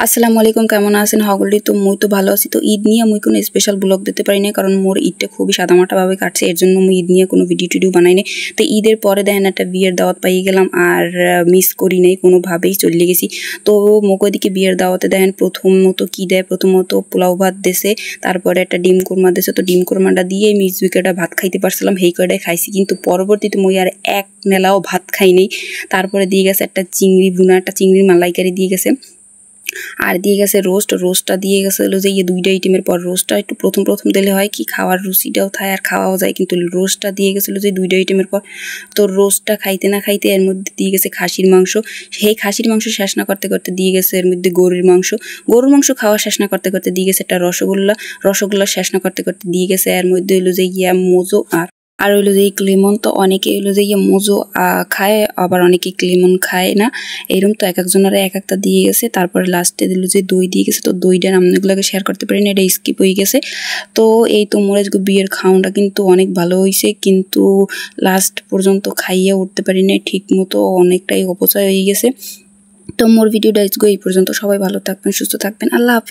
আসসালামু আলাইকুম, কেমন আছেন সকলে? তো মুই তো ভালো আছি। তো ঈদ নিয়ে মুই কোনো স্পেশাল ব্লগ দিতে পারি না, কারণ মোর ঈদটা খুবই সাদামাটাভাবে কাটছে। এর জন্য মুই ঈদ নিয়ে কোনো ভিডিও টিডিও বানাই নাই। তো ঈদের পরে দেখেন একটা বিয়ের দাওয়াত পাই গেলাম, আর মিস করি নাই, কোনোভাবেই চলে গেছি। তো মোকে দিকে বিয়ের দাওয়াতে দেখেন প্রথমত কি দেয়, প্রথমত পোলাও ভাত দেছে, তারপরে একটা ডিম কোরমা দেছে। তো ডিম কোরমাটা দিয়ে মিক্স উইকেটা ভাত খাইতে পারছিলাম, সেই কয়টাই খাইছি। কিন্তু পরবর্তীতে মুই আর এক নেলাও ভাত খাই নাই। তারপরে দিয়ে গেছে একটা চিংড়ি ভুনা, একটা চিংড়ির মালাইকারি দিয়ে গেছে, আর দিয়ে গেছে রোস্টটা দিয়ে গেছে হলো যে দুইটা আইটেমের পর। রোস্টটা একটু প্রথম দিলে হয় কি খাওয়ার রুচিটাও থাকে আর খাওয়াও যায়, কিন্তু রোস্টটা দিয়ে গেছিলো যে দুইটা আইটেমের পর। তো রোস্টটা খাইতে না খাইতে এর মধ্যে দিয়ে গেছে খাসির মাংস। সেই খাসির মাংস শেষ না করতে করতে দিয়ে গেছে এর মধ্যে গরুর মাংস খাওয়া শেষ না করতে করতে দিয়ে গেছে একটা রসগোল্লা শেষ না করতে করতে দিয়ে গেছে এর মধ্যে হলো যে মোজো আর হইলো যে ক্লেমন। তো অনেকে হইলো যে মোজো খায়, আবার অনেকে ক্লেমন খায় না, এরকম। তো এক একজনের এক একটা দিয়ে গেছে। তারপরে লাস্টে দিল যে দই দিয়ে গেছে। তো দইটা নামগুলোকে শেয়ার করতে পারি না, এটা স্কিপ হয়ে গেছে। তো এই তো মোর আজকে বিয়ের খাওয়াটা কিন্তু অনেক ভালো হয়েছে, কিন্তু লাস্ট পর্যন্ত খাইয়ে উঠতে পারি না ঠিক মতো, অনেকটাই অপচয় হয়ে গেছে। তো মোর ভিডিওটা আজকে এই পর্যন্ত। সবাই ভালো থাকবেন, সুস্থ থাকবেন, আল্লাহ হাফেজ।